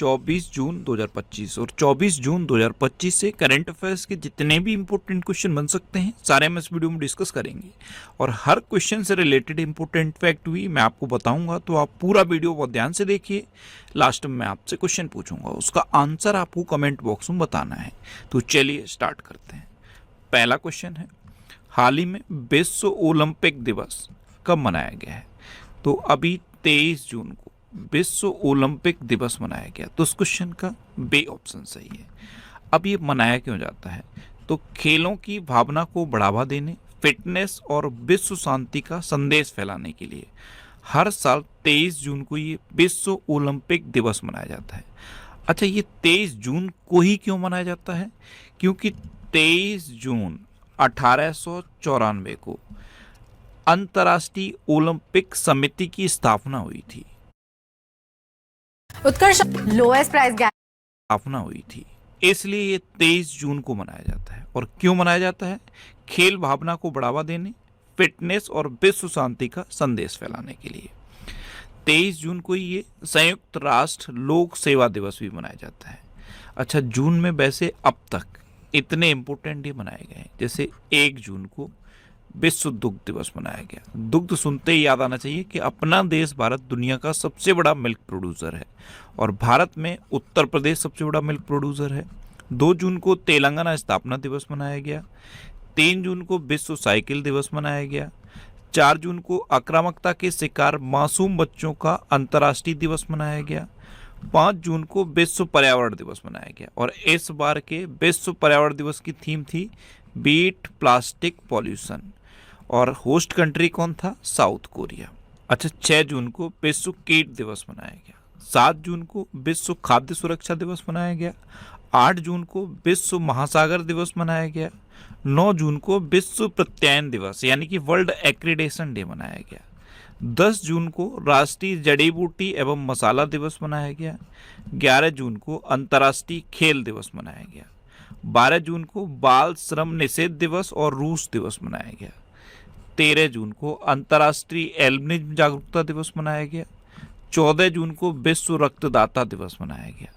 24 जून 2025 और 24 जून 2025 से current affairs के जितने भी इंपॉर्टेंट क्वेश्चन बन सकते हैं सारे हम इस वीडियो में डिस्कस करेंगे। और हर क्वेश्चन से रिलेटेड इंपॉर्टेंट फैक्ट भी मैं आपको बताऊंगा, तो आप पूरा वीडियो बहुत ध्यान से देखिए। लास्ट में मैं आपसे क्वेश्चन पूछूंगा, उसका आंसर आपको कमेंट बॉक्स में बताना है। तो चलिए स्टार्ट करते हैं। पहला क्वेश्चन है, हाल ही में विश्व ओलंपिक दिवस कब मनाया गया है? तो अभी 23 जून को विश्व ओलंपिक दिवस मनाया गया। तो उस क्वेश्चन का बी ऑप्शन सही है। अब ये मनाया क्यों जाता है? तो खेलों की भावना को बढ़ावा देने, फिटनेस और विश्व शांति का संदेश फैलाने के लिए हर साल 23 जून को ये विश्व ओलंपिक दिवस मनाया जाता है। अच्छा, ये 23 जून को ही क्यों मनाया जाता है? क्योंकि 23 जून 1894 को अंतर्राष्ट्रीय ओलंपिक समिति की स्थापना हुई थी। उत्कर्ष लोएस्ट प्राइस गैप स्थापना हुई थी, इसलिए ये 23 जून को मनाया जाता है। और क्यों मनाया जाता है? खेल भावना को बढ़ावा देने, फिटनेस और विश्व शांति का संदेश फैलाने के लिए 23 जून को ये संयुक्त राष्ट्र लोक सेवा दिवस भी मनाया जाता है। अच्छा, जून में वैसे अब तक इतने इंपॉर्टेंट ये मनाए गए हैं, जैसे 1 जून को विश्व दुग्ध दिवस मनाया गया। दुग्ध सुनते ही याद आना चाहिए कि अपना देश भारत दुनिया का सबसे बड़ा मिल्क प्रोड्यूसर है और भारत में उत्तर प्रदेश सबसे बड़ा मिल्क प्रोड्यूसर है। 2 जून को तेलंगाना स्थापना दिवस मनाया गया। 3 जून को विश्व साइकिल दिवस मनाया गया। 4 जून को आक्रामकता के शिकार मासूम बच्चों का अंतर्राष्ट्रीय दिवस मनाया गया। 5 जून को विश्व पर्यावरण दिवस मनाया गया और इस बार के विश्व पर्यावरण दिवस की थीम थी बीट प्लास्टिक पॉल्यूशन और होस्ट कंट्री कौन था? South Korea. अच्छा, 6 जून को विश्व कीट दिवस मनाया गया। 7 जून को विश्व खाद्य सुरक्षा दिवस मनाया गया। 8 जून को विश्व महासागर दिवस मनाया गया। 9 जून को विश्व प्रत्यायन दिवस यानी कि वर्ल्ड एक्रीडेशन डे मनाया गया। 10 जून को राष्ट्रीय जड़ी बूटी एवं मसाला दिवस मनाया गया। 11 जून को अंतर्राष्ट्रीय खेल दिवस मनाया गया। 12 जून को बाल श्रम निषेध दिवस और रूस दिवस मनाया गया। 13 जून को अंतर्राष्ट्रीय एल्बिनिज्म जागरूकता दिवस मनाया गया। 14 जून को विश्व रक्तदाता दिवस मनाया गया।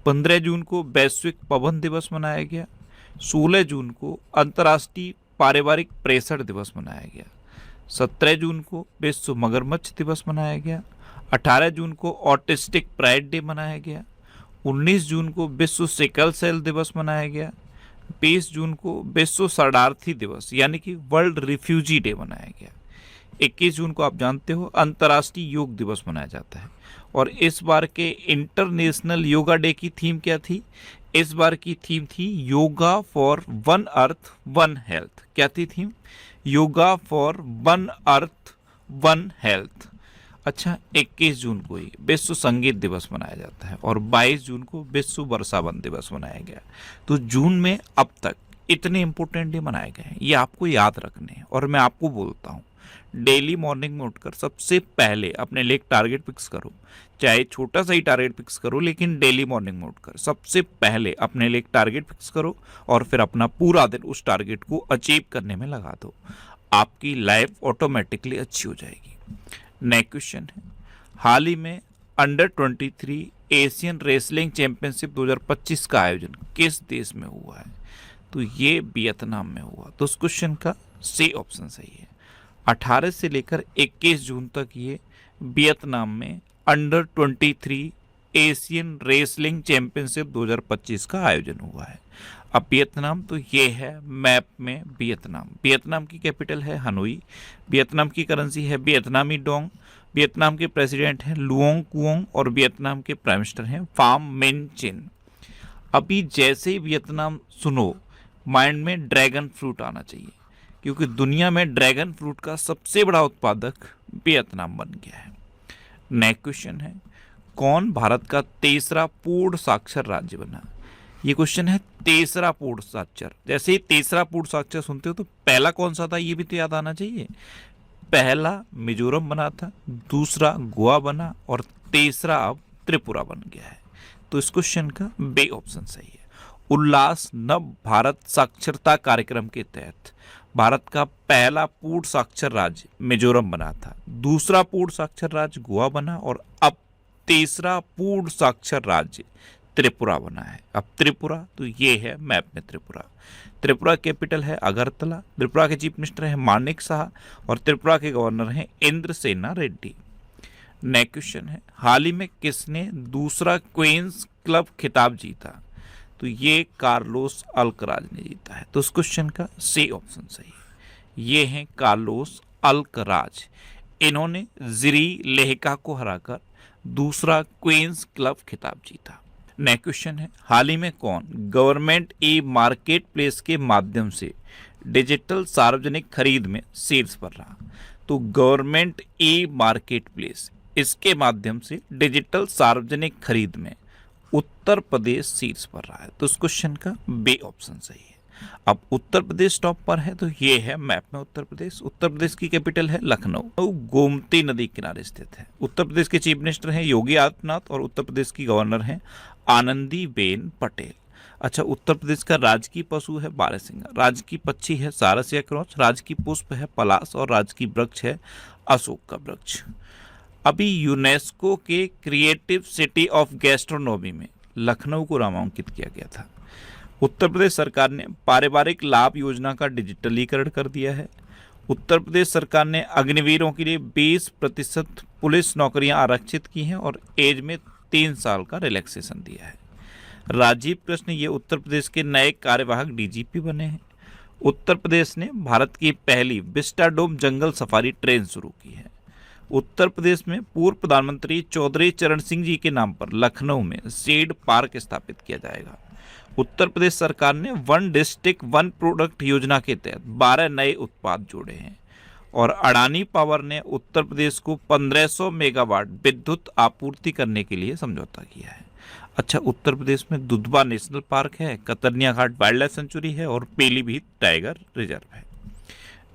15 जून को वैश्विक पवन दिवस मनाया गया। 16 जून को अंतर्राष्ट्रीय पारिवारिक प्रेषण दिवस मनाया गया। 17 जून को विश्व मगरमच्छ दिवस मनाया गया। 18 जून को ऑटिस्टिक प्राइड डे मनाया गया। 19 जून को विश्व सिकल सेल दिवस मनाया गया। 20 जून को विश्व शरणार्थी दिवस यानी कि वर्ल्ड रिफ्यूजी डे मनाया गया। 21 जून को आप जानते हो अंतर्राष्ट्रीय योग दिवस मनाया जाता है। और इस बार के इंटरनेशनल योगा डे की थीम क्या थी? इस बार की थीम थी yoga for one earth one health. क्या थी theme? Yoga for one earth one health. अच्छा, 21 जून को ही विश्व संगीत दिवस मनाया जाता है और 22 जून को विश्व वर्षावन दिवस मनाया गया। तो जून में अब तक इतने इंपॉर्टेंट डे मनाए गए हैं, ये आपको याद रखने हैं। और मैं आपको बोलता हूँ, डेली मॉर्निंग में उठकर सबसे पहले अपने लिए एक टारगेट फिक्स करो, चाहे छोटा सा ही टारगेट फिक्स करो, लेकिन डेली मॉर्निंग में उठकर सबसे पहले अपने लिए एक टारगेट फिक्स करो और फिर अपना पूरा दिन उस टारगेट को अचीव करने में लगा दो। आपकी लाइफ ऑटोमेटिकली अच्छी हो जाएगी। नेक्स्ट क्वेश्चन है, हाल ही में अंडर 23 एशियन रेसलिंग चैंपियनशिप 2025 का आयोजन किस देश में हुआ है? तो ये वियतनाम में हुआ। तो उस क्वेश्चन का सी ऑप्शन सही है। 18 से लेकर 21 जून तक ये वियतनाम में अंडर 23 एशियन रेसलिंग चैंपियनशिप 2025 का आयोजन हुआ है। अब वियतनाम, तो ये है मैप में वियतनाम। वियतनाम की कैपिटल है हनोई। वियतनाम की करेंसी है वियतनामी डोंग। वियतनाम के प्रेसिडेंट हैं लुओंग कुओंग और वियतनाम के प्राइम मिनिस्टर हैं फाम मिन चिन। अभी जैसे ही वियतनाम सुनो, माइंड में ड्रैगन फ्रूट आना चाहिए, क्योंकि दुनिया में ड्रैगन फ्रूट का सबसे बड़ा उत्पादक वियतनाम बन गया है। नेक्स्ट क्वेश्चन है, कौन भारत का तीसरा पूर्ण साक्षर राज्य बना? ये क्वेश्चन है तीसरा पूर्ण साक्षर। जैसे ही तीसरा पूर्ण साक्षर सुनते हो तो पहला कौन सा था ये भी तो याद आना चाहिए। पहला मिजोरम बना था, दूसरा गोवा बना और तीसरा अब त्रिपुरा बन गया है। तो इस क्वेश्चन का बी ऑप्शन सही है। उल्लास नव भारत साक्षरता कार्यक्रम के तहत भारत का पहला पूर्ण साक्षर राज्य मिजोरम बना था, दूसरा पूर्ण साक्षर राज्य गोवा बना और अब तीसरा पूर्ण साक्षर राज्य त्रिपुरा बना है। अब त्रिपुरा तो ये है मैप में त्रिपुरा। त्रिपुरा कैपिटल है अगरतला। त्रिपुरा के चीफ मिनिस्टर हैं मानिक शाह और त्रिपुरा के गवर्नर हैं इंद्रसेना रेड्डी। नेक्स्ट क्वेश्चन है, हाल ही में किसने दूसरा क्वींस क्लब खिताब जीता? तो ये कार्लोस अल्कराज ने जीता है। तो उस क्वेश्चन का सी ऑप्शन सही है। ये हैं कार्लोस अल्कराज। इन्होंने जिरी लेहका को हराकर दूसरा क्वींस क्लब खिताब जीता। नेक्स्ट क्वेश्चन है, हाल ही में कौन गवर्नमेंट ई मार्केट प्लेस के माध्यम से डिजिटल सार्वजनिक खरीद में शीर्ष पर रहा? तो गवर्नमेंट ई मार्केट प्लेस, इसके माध्यम से डिजिटल सार्वजनिक खरीद में उत्तर प्रदेश शीर्ष पर रहा है। तो इस क्वेश्चन का बी ऑप्शन सही है। अब उत्तर प्रदेश टॉप पर है तो ये है मैप में उत्तर प्रदेश। उत्तर प्रदेश की कैपिटल है लखनऊ। गोमती नदी किनारे स्थित है। उत्तर प्रदेश के चीफ मिनिस्टर हैं योगी आदित्यनाथ और उत्तर प्रदेश की गवर्नर हैं आनंदीबेन पटेल। अच्छा, उत्तर प्रदेश का राजकीय पशु है बारहसिंगा, राजकीय पक्षी है सारस या क्रॉच, राजकीय पुष्प है पलाश और राजकीय वृक्ष है अशोक का वृक्ष। अभी यूनेस्को के क्रिएटिव सिटी ऑफ गैस्ट्रोनोमी में लखनऊ को नामांकित किया गया था। उत्तर प्रदेश सरकार ने पारिवारिक लाभ योजना का डिजिटलीकरण कर दिया है। उत्तर प्रदेश सरकार ने अग्निवीरों के लिए 20% पुलिस नौकरियां आरक्षित की हैं और एज में 3 साल का रिलैक्सेशन दिया है। राजीव कृष्ण ये उत्तर प्रदेश के नए कार्यवाहक डीजीपी बने हैं। उत्तर प्रदेश ने भारत की पहली विस्टाडोम जंगल सफारी ट्रेन शुरू की है। उत्तर प्रदेश में पूर्व प्रधानमंत्री चौधरी चरण सिंह जी के नाम पर लखनऊ में सीड पार्क स्थापित किया जाएगा। उत्तर प्रदेश सरकार ने वन डिस्ट्रिक्ट वन प्रोडक्ट योजना के तहत 12 नए उत्पाद जोड़े हैं और अडानी पावर ने उत्तर प्रदेश को 1500 मेगावाट विद्युत आपूर्ति करने के लिए समझौता किया है। अच्छा, उत्तर प्रदेश में दुधवा नेशनल पार्क है, कतरनिया घाट वाइल्ड लाइफ सेंचुरी है और पीलीभीत टाइगर रिजर्व है।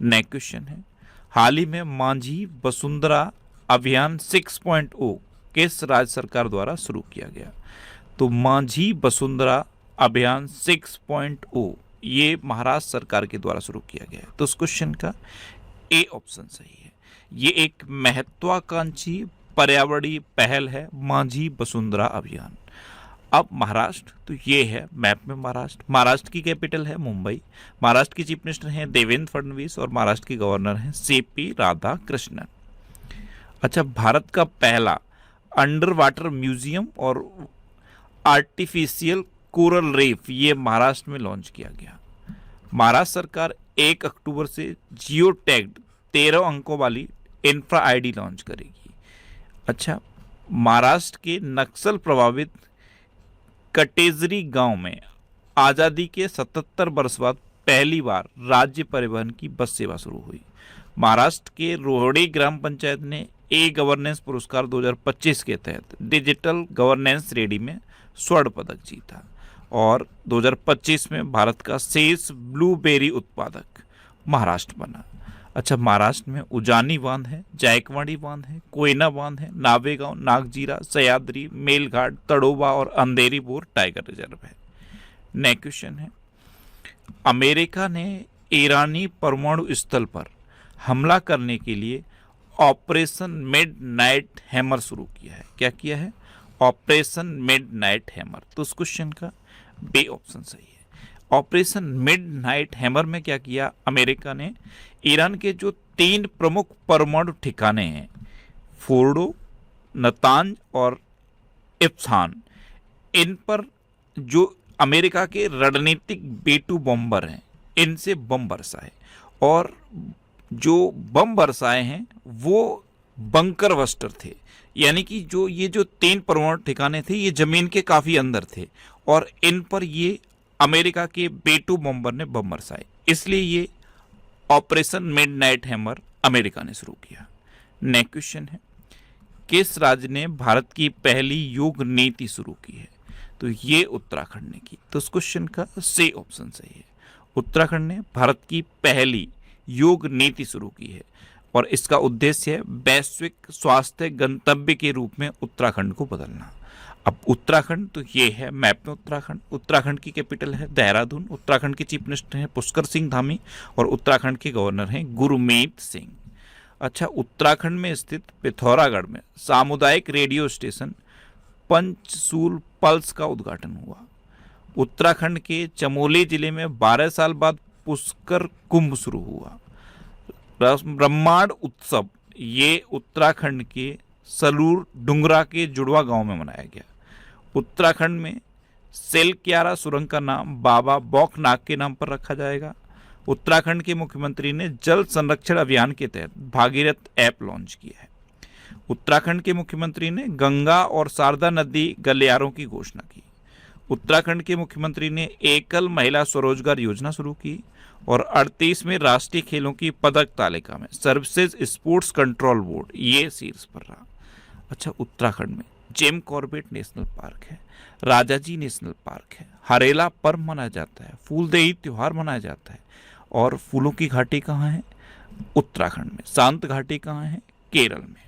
नेक्स्ट क्वेश्चन है, हाल ही में मांझी वसुंधरा अभियान 6.0 किस राज्य सरकार द्वारा शुरू किया गया? तो मांझी वसुंधरा अभियान 6.0 ये महाराष्ट्र सरकार के द्वारा शुरू किया गया है। तो उस क्वेश्चन का ए ऑप्शन सही है। ये एक महत्वाकांक्षी पर्यावरणीय पहल है मांझी वसुंधरा अभियान। अब महाराष्ट्र तो ये है मैप में महाराष्ट्र। महाराष्ट्र की कैपिटल है मुंबई। महाराष्ट्र के चीफ मिनिस्टर हैं देवेंद्र फडणवीस और महाराष्ट्र के गवर्नर हैं सीपी राधाकृष्णन। अच्छा, भारत का पहला अंडर वाटर म्यूजियम और आर्टिफिशियल कोरल रीफ ये महाराष्ट्र में लॉन्च किया गया। महाराष्ट्र सरकार 1 अक्टूबर से जियो टैग्ड 13 अंकों वाली इंफ्रा आईडी लॉन्च करेगी। अच्छा, महाराष्ट्र के नक्सल प्रभावित कटेजरी गांव में आज़ादी के 77 वर्ष बाद पहली बार राज्य परिवहन की बस सेवा शुरू हुई। महाराष्ट्र के रोहड़ी ग्राम पंचायत ने ए गवर्नेंस पुरस्कार 2025 के तहत डिजिटल गवर्नेंस श्रेणी में स्वर्ण पदक जीता और 2025 में भारत का शेष ब्लूबेरी उत्पादक महाराष्ट्र बना। अच्छा, महाराष्ट्र में उजानी बांध है, जायकवाड़ी बांध है, कोयना बांध है, नावेगांव, नागजीरा, सह्याद्री, मेलघाट, तड़ोबा और अंधेरी बोर टाइगर रिजर्व है। नेक्स्ट क्वेश्चन है, अमेरिका ने ईरानी परमाणु स्थल पर हमला करने के लिए ऑपरेशन मिडनाइट हैमर शुरू किया है। क्या किया है? Operation midnight hammer. तो उस क्वेश्चन का बी ऑप्शन सही है। ऑपरेशन मिडनाइट हैमर में क्या किया? अमेरिका ने ईरान के जो 3 प्रमुख परमाणु ठिकाने हैं फोर्डो, नतांज और इफ्सान, इन पर जो अमेरिका के रणनीतिक B-2 बॉम्बर हैं इनसे बम बरसाए और जो बम बरसाए हैं वो बंकर बस्टर थे। यानी कि जो 3 परमाणु ठिकाने थे ये जमीन के काफी अंदर थे और इन पर ये अमेरिका के B-2 बॉम्बर ने बम बरसाए, इसलिए ये ऑपरेशन मिडनाइट हैमर अमेरिका ने शुरू किया। नेक्स्ट क्वेश्चन है, किस राज्य ने भारत की पहली योग नीति शुरू की है? तो ये उत्तराखंड ने की। तो इस क्वेश्चन का सी ऑप्शन सही है। उत्तराखंड ने भारत की पहली योग नीति शुरू की है और इसका उद्देश्य है वैश्विक स्वास्थ्य गंतव्य के रूप में उत्तराखंड को बदलना। अब उत्तराखंड तो ये है मैप में उत्तराखंड। उत्तराखंड की कैपिटल है देहरादून। उत्तराखंड के चीफ मिनिस्टर हैं पुष्कर सिंह धामी और उत्तराखंड के गवर्नर हैं गुरमीत सिंह। अच्छा, उत्तराखंड में स्थित पिथौरागढ़ में सामुदायिक रेडियो स्टेशन पंचसूल पल्स का उद्घाटन हुआ। उत्तराखंड के चमोली जिले में 12 साल बाद पुष्कर कुंभ शुरू हुआ। ब्रह्मांड उत्सव ये उत्तराखंड के सलूर डुंगरा के जुड़वा गांव में मनाया गया। उत्तराखंड में सेलक्यारा सुरंग का नाम बाबा बौखनाग के नाम पर रखा जाएगा। उत्तराखंड के मुख्यमंत्री ने जल संरक्षण अभियान के तहत भागीरथ ऐप लॉन्च किया है। उत्तराखंड के मुख्यमंत्री ने गंगा और शारदा नदी गलियारों की घोषणा की। उत्तराखंड के मुख्यमंत्री ने एकल महिला स्वरोजगार योजना शुरू की और 38वें राष्ट्रीय खेलों की पदक तालिका में सर्विसेज स्पोर्ट्स कंट्रोल बोर्ड ये शीर्ष पर रहा। अच्छा, उत्तराखंड में जेम कॉर्बेट नेशनल पार्क है, राजाजी नेशनल पार्क है, हरेला पर्व मनाया जाता है, फूलदेई त्योहार मनाया जाता है। और फूलों की घाटी कहाँ है? उत्तराखंड में। शांत घाटी कहाँ है? केरल में।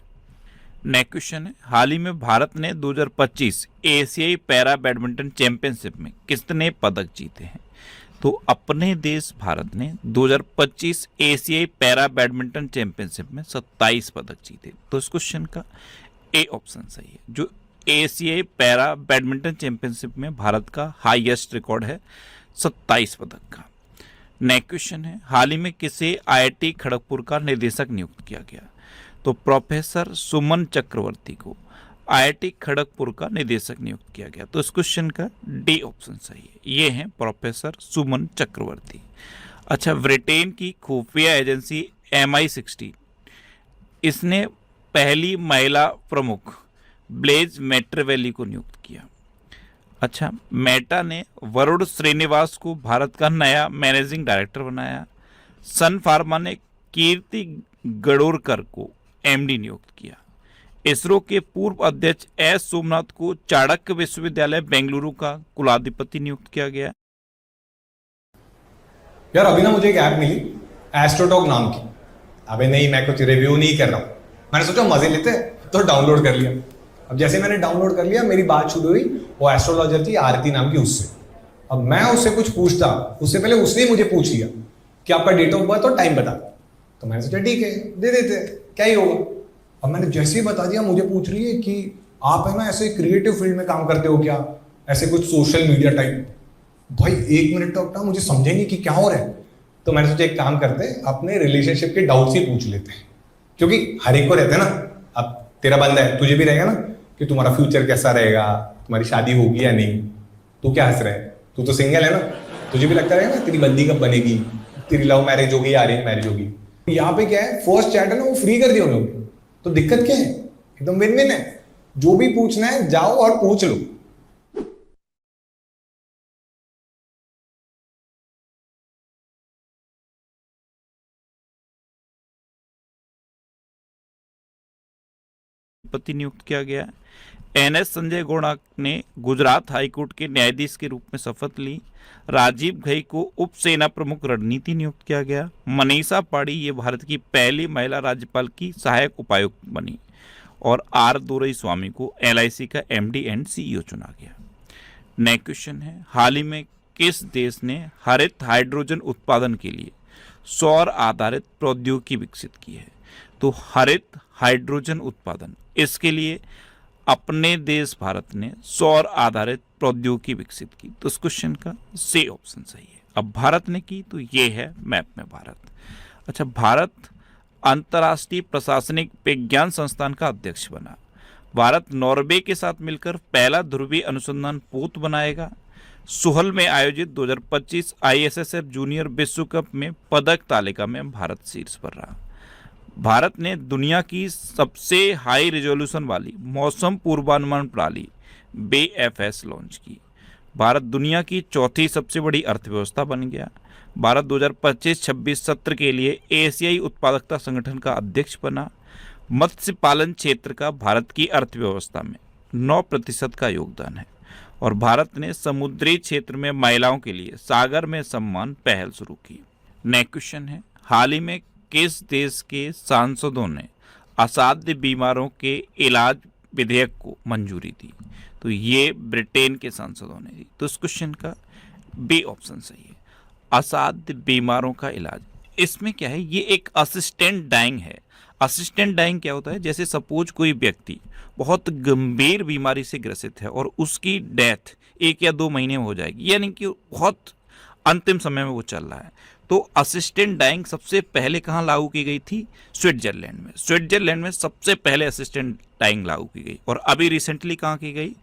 नेक्स्ट क्वेश्चन है, हाल ही में भारत ने 2025 एशियाई पैरा बैडमिंटन चैंपियनशिप में कितने पदक जीते हैं? तो अपने देश भारत ने 2025 एशियाई पैरा बैडमिंटन चैंपियनशिप में 27 पदक जीते। तो इस क्वेश्चन का ए ऑप्शन सही है। जो एशियाई पैरा बैडमिंटन चैंपियनशिप में भारत का हाईएस्ट रिकॉर्ड है 27 पदक का। नेक्स्ट क्वेश्चन है, हाल ही में किसे आईआईटी खड़गपुर का निदेशक नियुक्त किया गया? तो प्रोफेसर सुमन चक्रवर्ती को आईआईटी खड़गपुर का निदेशक नियुक्त किया गया। तो इस क्वेश्चन का डी ऑप्शन सही है। ये हैं प्रोफेसर सुमन चक्रवर्ती। अच्छा, ब्रिटेन की खुफिया एजेंसी MI16 इसने पहली महिला प्रमुख ब्लेज मैट्रेवेली को नियुक्त किया। अच्छा, मेटा ने वरुण श्रीनिवास को भारत का नया मैनेजिंग डायरेक्टर बनाया। सन फार्मा ने कीर्ति गडोरकर को MD नियुक्त किया। इसरो के पूर्व अध्यक्ष S सोमनाथ को चाणक्य विश्वविद्यालय बेंगलुरु का कुलाधिपति नियुक्त किया गया। यार अभी ना मुझे एक ऐप मिली एस्ट्रोटॉक नाम की। अबे नहीं, मैं कुछ रिव्यू नहीं कर रहा हूँ, मैंने सोचा मजे लेते तो डाउनलोड कर लिया। अब जैसे मैंने डाउनलोड कर लिया, मेरी बात शुरू हुई वो एस्ट्रोलॉजर थी आरती नाम की उससे। अब मैं उससे कुछ पूछता, उससे पहले उसने मुझे पूछ लिया कि आपका डेट ऑफ बर्थ और टाइम बता। तो मैंने सोचा ठीक है दे देते, क्या ही होगा। अब मैंने जैसे ही बता दिया, मुझे पूछ रही है कि आप है ना ऐसे क्रिएटिव फील्ड में काम करते हो क्या, ऐसे कुछ सोशल मीडिया टाइप। भाई 1 मिनट तक ना मुझे समझेंगे कि क्या हो रहा है। तो मैंने सोचा एक काम करते हैं, अपने रिलेशनशिप के डाउट्स ही पूछ लेते हैं, क्योंकि हर एक को रहते हैं ना। अब तेरा बंदा है, तुझे भी रहेगा ना कि तुम्हारा फ्यूचर कैसा रहेगा, तुम्हारी शादी होगी या नहीं। तू क्या हंस रहा है, तू तो सिंगल है ना, तुझे भी लगता रहेगा ना तेरी बंदी कब बनेगी, तेरी लव मैरिज होगी या अरेंज मैरिज होगी। यहाँ पे क्या है, फर्स्ट चैट है ना वो फ्री कर दिया उन्होंने, तो दिक्कत क्या है, एकदम विन विन है। जो भी पूछना है जाओ और पूछ लो। पति नियुक्त किया गया। NS संजय गौड़ा ने गुजरात हाईकोर्ट के न्यायाधीश के रूप में शपथ ली। राजीव घई को उप सेना प्रमुख रणनीति नियुक्त किया गया। मनीषा पाड़ी ये भारत की पहली महिला राज्यपाल की सहायक उपायुक्त बनी। और R दोरईस्वामी को LIC का MD एंड CEO चुना गया। नेक्स्ट क्वेश्चन है, हाल ही में किस देश ने हरित हाइड्रोजन उत्पादन के लिए सौर आधारित प्रौद्योगिकी विकसित की है? तो हरित हाइड्रोजन उत्पादन, इसके लिए अपने देश भारत ने सौर आधारित प्रौद्योगिकी विकसित की। तो इस क्वेश्चन का सी ऑप्शन सही है। अब भारत ने की तो ये है मैप में भारत। अच्छा, भारत अंतर्राष्ट्रीय प्रशासनिक विज्ञान संस्थान का अध्यक्ष बना। भारत नॉर्वे के साथ मिलकर पहला ध्रुवीय अनुसंधान पोत बनाएगा। सोहल में आयोजित 2025 ISSF जूनियर विश्व कप में पदक तालिका में भारत शीर्ष पर रहा। भारत ने दुनिया की सबसे हाई रिजोल्यूशन वाली मौसम पूर्वानुमान प्रणाली BFS लॉन्च की। भारत दुनिया की चौथी सबसे बड़ी अर्थव्यवस्था बन गया। भारत 2025-26 सत्र के लिए एशियाई उत्पादकता संगठन का अध्यक्ष बना। मत्स्य पालन क्षेत्र का भारत की अर्थव्यवस्था में 9% का योगदान है। और भारत ने समुद्री क्षेत्र में महिलाओं के लिए सागर में सम्मान पहल शुरू की। नेक्स्ट क्वेश्चन है, हाल ही में किस देश के सांसदों ने असाध्य बीमारों के इलाज विधेयक को मंजूरी दी? तो ये ब्रिटेन के सांसदों ने दी। तो इस क्वेश्चन का बी ऑप्शन सही है, असाध्य बीमारों का इलाज। इसमें क्या है, ये एक असिस्टेंट डाइंग है। असिस्टेंट डाइंग क्या होता है, जैसे सपोज कोई व्यक्ति बहुत गंभीर बीमारी से ग्रसित है और उसकी डेथ 1 या 2 महीने में हो जाएगी, यानी कि बहुत अंतिम समय में वो चल रहा है, तो असिस्टेंट डाइंग सबसे पहले कहाँ लागू की गई थी? स्विट्जरलैंड में। स्विट्जरलैंड में सबसे पहले असिस्टेंट डाइंग लागू की गई, और अभी रिसेंटली कहाँ की गई?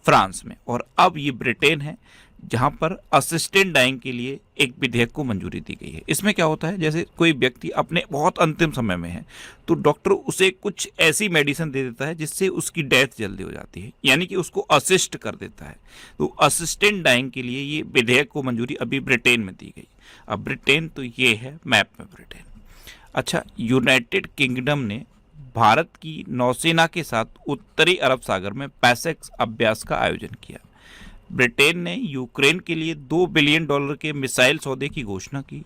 फ्रांस में। और अब ये ब्रिटेन है जहाँ पर असिस्टेंट डाइंग के लिए एक विधेयक को मंजूरी दी गई है। इसमें क्या होता है, जैसे कोई व्यक्ति अपने बहुत अंतिम समय में है तो डॉक्टर उसे कुछ ऐसी मेडिसिन दे देता है जिससे उसकी डेथ जल्दी हो जाती है, यानी कि उसको असिस्ट कर देता है। तो असिस्टेंट डाइंग के लिए ये विधेयक को मंजूरी अभी ब्रिटेन में दी गई। अब ब्रिटेन तो ये है मैप में ब्रिटेन। अच्छा, यूनाइटेड किंगडम ने भारत की नौसेना के साथ उत्तरी अरब सागर में पैसेक्स अभ्यास का आयोजन किया। ब्रिटेन ने यूक्रेन के लिए $2 बिलियन के मिसाइल सौदे की घोषणा की।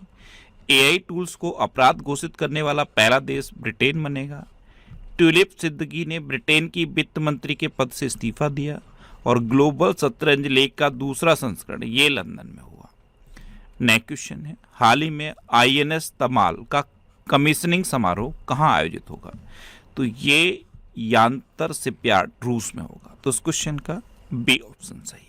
एआई टूल्स को अपराध घोषित करने वाला पहला देश ब्रिटेन बनेगा। ट्यूलिप सिद्दीकी ने ब्रिटेन की वित्त मंत्री के पद से इस्तीफा दिया। और ग्लोबल शतरंज लीग का दूसरा संस्करण ये लंदन में हुआ। नेक्स्ट क्वेश्चन है, हाल ही में INS तमाल का कमीशनिंग समारोह कहाँ आयोजित होगा? तो ये यांतर शिपयार्ड रूस में होगा। तो इस क्वेश्चन का बी ऑप्शन सही है।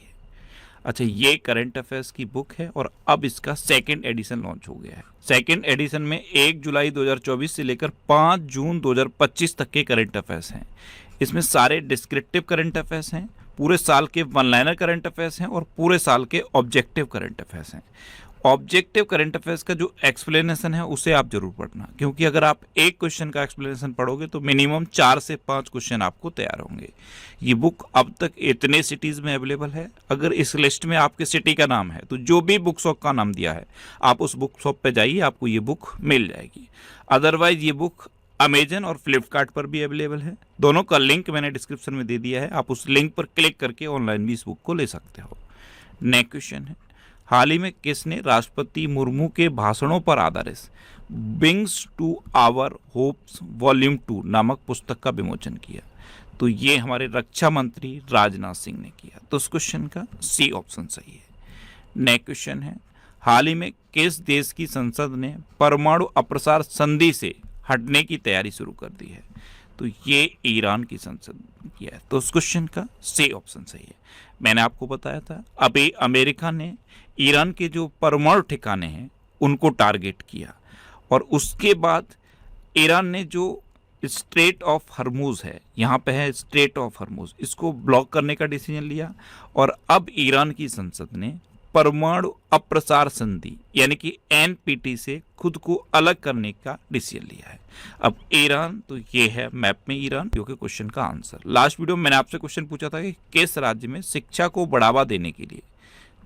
अच्छा, ये करंट अफेयर्स की बुक है और अब इसका सेकंड एडिशन लॉन्च हो गया है। सेकंड एडिशन में 1 जुलाई 2024 से लेकर 5 जून 2025 तक के करंट अफेयर्स हैं। इसमें सारे डिस्क्रिप्टिव करंट अफेयर्स हैं, पूरे साल के वन लाइनर करंट अफेयर्स हैं और पूरे साल के ऑब्जेक्टिव करंट अफेयर्स हैं। ऑब्जेक्टिव करंट अफेयर्स का जो एक्सप्लेनेशन है उसे आप जरूर पढ़ना, क्योंकि अगर आप एक क्वेश्चन का एक्सप्लेनेशन पढ़ोगे तो मिनिमम 4 से 5 क्वेश्चन आपको तैयार होंगे। ये बुक अब तक इतने सिटीज़ में अवेलेबल है। अगर इस लिस्ट में आपके सिटी का नाम है तो जो भी बुक शॉप का नाम दिया है आप उस बुक शॉप पे जाइए, आपको ये बुक मिल जाएगी। अदरवाइज ये बुक अमेजन और फ्लिपकार्ट पर भी अवेलेबल है। दोनों का लिंक मैंने डिस्क्रिप्शन में दे दिया है, आप उस लिंक पर क्लिक करके ऑनलाइन भी इस बुक को ले सकते हो। नेक्स्ट क्वेश्चन है, हाल ही में किसने राष्ट्रपति मुर्मू के भाषणों पर आधारित wings to our hopes volume 2 नामक पुस्तक का विमोचन किया? तो ये हमारे रक्षा मंत्री राजनाथ सिंह ने किया। तो इस क्वेश्चन का सी ऑप्शन सही है। नेक्स्ट क्वेश्चन है, हाल ही में किस देश की संसद ने परमाणु अप्रसार संधि से हटने की तैयारी शुरू कर दी है? तो ये ईरान की संसद ने किया है। तो उस क्वेश्चन का सी ऑप्शन सही है। मैंने आपको बताया था अभी अमेरिका ने ईरान के जो परमाणु ठिकाने हैं उनको टारगेट किया, और उसके बाद ईरान ने जो स्ट्रेट ऑफ हरमुज है, यहाँ पे है स्ट्रेट ऑफ हरमुज, इसको ब्लॉक करने का डिसीजन लिया। और अब ईरान की संसद ने परमाणु अप्रसार संधि यानी कि NPT से खुद को अलग करने का डिसीजन लिया है। अब ईरान, तो ये है मैप में ईरान, जो कि क्वेश्चन का आंसर। लास्ट वीडियो में मैंने आपसे क्वेश्चन पूछा था कि किस राज्य में शिक्षा को बढ़ावा देने के लिए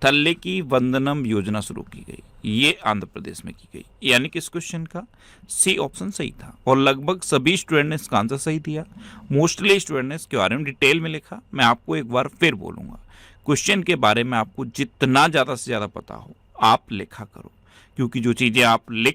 थल्ले की वंदनम योजना शुरू की गई? ये आंध्र प्रदेश में की गई, यानी कि इस क्वेश्चन का सी ऑप्शन सही था। और लगभग सभी स्टूडेंट ने इसका आंसर सही दिया। मोस्टली स्टूडेंट ने इसके बारे में डिटेल में लिखा। मैं आपको एक बार फिर बोलूँगा, क्वेश्चन के बारे में आपको जितना ज़्यादा से ज़्यादा पता हो आप लिखा करो, क्योंकि जो चीज़ें आप लिख